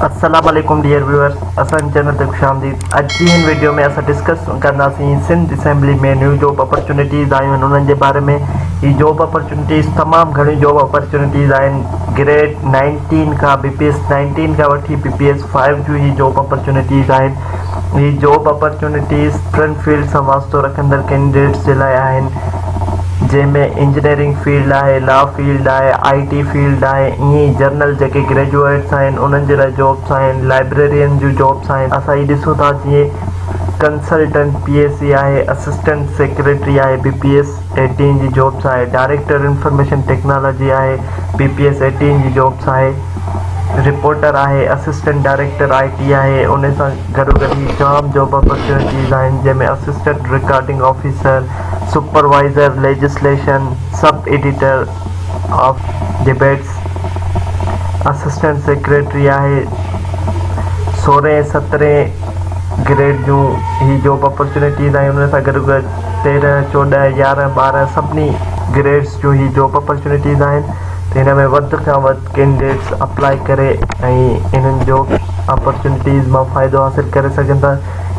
अस्सलाम वालेकुम dear viewers, असन चैनल ते खुश आमदीद। अज जी हिन वीडियो में असां डिस्कस कंदासीं सिंध असेंबली में न्यू जॉब अपॉर्चुनिटीज़ आयूं आहिनि उन्हनि जे बारे में। ही जॉब अपॉर्चुनिटीज़ तमामु घणी जॉब अपॉर्चुनिटीज़ आहिनि। ग्रेड 19 का BPS 19 का वठी BPS 5 जूं ही जॉब अपॉर्चुनिटीज़ आहिनि। ही जॉब अपॉर्चुनिटीज़ फ्रंट फील्ड सां वास्तो रखंदड़ कैंडिडेट्स जे लाइ आहिनि, जैमें इंजीनियरिंग फील्ड है, लॉ फील्ड है, IT फील्ड है। ईअं जनरल जेके ग्रेजुएट्स आहिनि उन्हनि जे लाइ जॉब्स आहिनि, लाइब्रेरियन जूं जॉब्स आहिनि। असां ही ॾिसूं था जीअं कंसल्टेंट PSC है, असिस्टेंट सेक्रेटरी है, BPS 18 जी जॉब्स है, डायरेक्टर इंफॉर्मेशन टेक्नोलॉजी है, BPS 18 जी जॉब्स है, रिपोर्टर है, असिस्टेंट डायरेक्टर IT है। उन सां गॾोगॾु जाम जॉब अपॉर्चुनिटीज़ आहिनि, जंहिंमें assistant recording officer, supervisor legislation, sub editor of debates, assistant secretary है। 16 17 ग्रेड जूं ही जॉब अपॉर्चुनिटीज़ आहिनि। उन सां गॾोगॾु 13 14 11 12 सभिनी ग्रेड्स जूं ही जॉब अपॉर्चुनिटीज़ आहिनि। त हिन में वधि खां वधि कैंडिडेट्स अप्लाई करे ऐं इन्हनि जॉब अपॉर्चुनिटीज़ मां फ़ाइदो हासिलु करे सघनि था।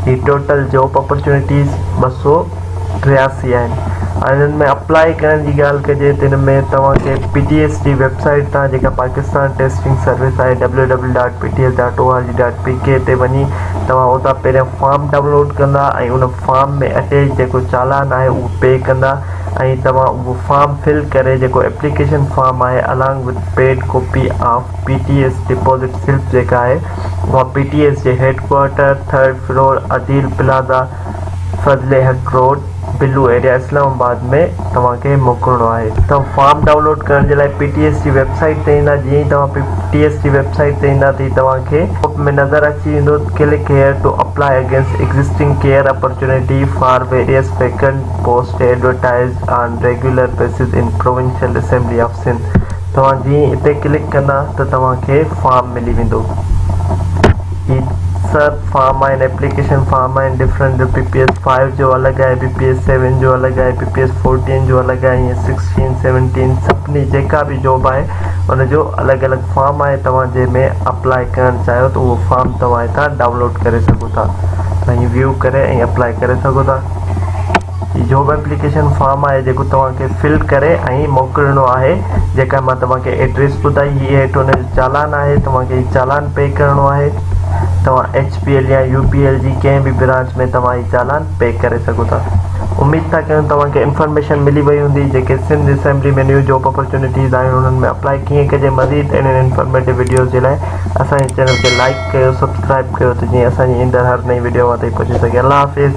ही टोटल जॉब अपॉर्चुनिटीज़ 283 आहिनि। हिननि में अप्लाई करण जी ॻाल्हि कजे त हिन में तव्हांखे PTS जी वेबसाइट तां, जेका पाकिस्तान टेस्टिंग सर्विस आहे, www.pts.org.pk ते वञी तव्हां उतां पहिरियों फॉर्म डाउनलोड कंदा ऐं उन फॉर्म में अटैच जेको चालान आहे उहो पे कंदा ऐं तव्हां उहो फॉर्म फिल करे, जेको एप्लीकेशन फॉर्म आहे, along with paid copy of PTS deposit slip जेका आहे उहा PTS जे headquarter 3rd floor Adeel plaza, Fazle Haq road, Billu area, Islamabad में तव्हांखे मोकिलणो आहे। तव्हां फॉर्म डाउनलोड करण जे लाइ PTS जी वेबसाइट ते ईंदा। जीअं ई तव्हां PTS जी वेबसाइट ते ईंदा त तव्हांखे टॉप में नज़र अची वेंदो, click here two apply against existing care opportunity for various vacant post advertised on regular basis इन प्रोविंशियल असेंबली ऑफ सिंध। तव्हां जीअं हिते क्लिक कंदा त तव्हांखे फॉर्म मिली वेंदो। सब फॉर्म आहिनि, एप्लीकेशन फॉर्म आहिनि डिफरेंट। BPS 5 जो अलॻि आहे, BPS 7 जो अलॻि आहे, BPS 14 जो अलॻि आहे, ईअं 16 17 सभिनी जेका बि जॉब आहे उनजो अलॻि अलॻि फॉर्म आहे। तव्हां जंहिंमें अप्लाई करणु चाहियो त उहो फॉर्म तव्हां हितां डाउनलोड करे सघो था ऐं व्यू करे ऐं अप्लाई करे सघो था। ही जॉब एप्लीकेशन फॉर्म आहे जेको तव्हांखे फिल करे ऐं मोकिलणो आहे। जेका मां तव्हांखे एड्रेस ॿुधाई, हीअ हेठि हुनजो चालान आहे, तव्हांखे चालान पे करिणो आहे। तव्हां HPL या UPL जी कंहिं बि ब्रांच में तव्हां ही चालान पे करे सघो था। उम्मीद था कयूं तव्हांखे इंफॉर्मेशन मिली वई हूंदी। जेके सिंध असेंबली में न्यू जॉब अपॉर्चुनिटीज़ आहिनि उन्हनि में अप्लाई कीअं कजे। मज़ीद इन्हनि इंफॉर्मेटिव वीडियोज़ जे लाइ असांजे चैनल खे लाइक कयो, सब्सक्राइब कयो, त जीअं असांजी ईंदड़ हर नई वीडियो ताईं पहुची सघे। अल्लाह हाफ़िज़।